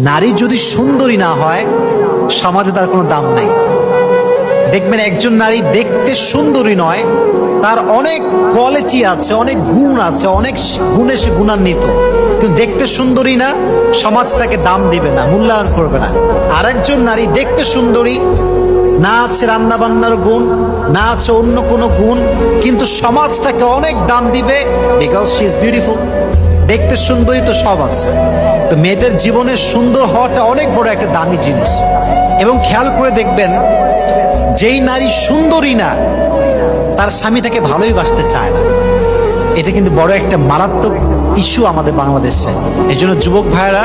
নারী যদি সুন্দরী না হয় সমাজে তার কোনো দাম নাই। দেখবেন একজন নারী দেখতে সুন্দরী নয়, তার অনেক কোয়ালিটি আছে, অনেক গুণ আছে, অনেক গুণে সে গুণান্বিত, কিন্তু দেখতে সুন্দরী না, সমাজ তাকে দাম দিবে না, মূল্যায়ন করবে না। আরেকজন নারী দেখতে সুন্দরী, না আছে রান্না বান্নার গুণ, না আছে অন্য কোনো গুণ, কিন্তু সমাজ তাকে অনেক দাম দিবে, বিকজ শি ইজ বিউটিফুল। দেখতে সুন্দরী তো সব আছে। তো মেয়েদের জীবনে সুন্দর হওয়াটা অনেক বড় একটা দামি জিনিস। এবং খেয়াল করে দেখবেন, যেই নারী সুন্দরী না, তার স্বামী তাকে ভালোই বাসতে চায় না। এটা কিন্তু বড় একটা মারাত্মক ইস্যু আমাদের বাংলাদেশে। এই জন্য যুবক ভাইয়েরা,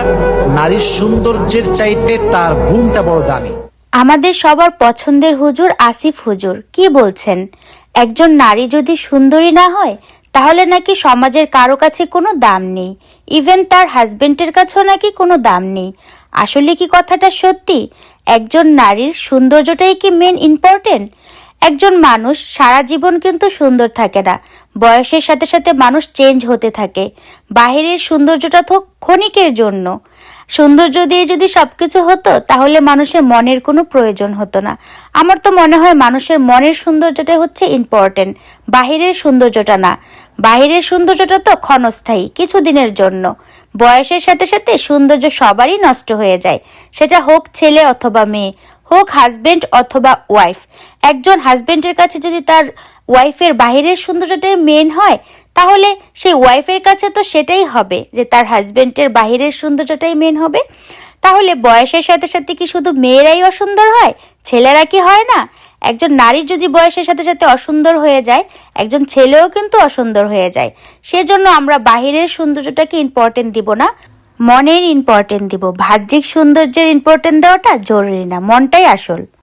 নারীর সৌন্দর্যের চাইতে তার গুণটা বড় দামি। আমাদের সবার পছন্দের হুজুর আসিফ হুজুর কি বলছেন, একজন নারী যদি সুন্দরী না হয় তাহলে নাকি সমাজের কারো কাছে কোনো দাম নেই, ইভেন তার হাজবেন্ডের কাছেও নাকি কোনো দাম নেই। আসলে কি কথাটা সত্যি? একজন নারীর সৌন্দর্যটাই কি মেন ইম্পর্টেন্ট? একজন মানুষ সারা জীবন কিন্তু সুন্দর থাকে না, বয়সের সাথে সাথে মানুষ চেঞ্জ হতে থাকে। বাহিরের সৌন্দর্যটা তো ক্ষণিকের জন্য। সৌন্দর্য দিয়ে যদি সবকিছু হতো তাহলে মানুষের মনের কোনো প্রয়োজন হতো না। আমার তো মনে হয় মানুষের মনের সৌন্দর্যটা হচ্ছে ইম্পর্টেন্ট, বাহিরের সৌন্দর্যটা না। বাহিরের সৌন্দর্যটা তো ক্ষণস্থায়ী, কিছুদিনের জন্য। বয়সের সাথে সাথে সৌন্দর্য সবারই নষ্ট হয়ে যায়, সেটা হোক ছেলে অথবা মেয়ে, হোক হাজবেন্ড অথবা ওয়াইফ। একজন হাজবেন্ডের কাছে যদি তার ওয়াইফের বাহিরের সৌন্দর্যটাই মেন হয়, তাহলে সেই ওয়াইফের কাছে তো সেটাই হবে যে তার হাজবেন্ডের বাহিরের সৌন্দর্যটাই মেন হবে। তাহলে বয়সের সাথে সাথে কি শুধু মেয়েরাই অসুন্দর হয়, ছেলেরা কি হয় না? একজন নারী যদি বয়সের সাথে সাথে অসুন্দর হয়ে যায়, একজন ছেলেও কিন্তু অসুন্দর হয়ে যায়। সেজন্য আমরা বাহিরের সৌন্দর্যটাকে ইম্পর্টেন্ট দিব না, মনের ইম্পর্টেন্ট দিব। বাহ্যিক সৌন্দর্যের ইম্পর্টেন্ট দেওয়াটা জরুরি না, মনটাই আসল।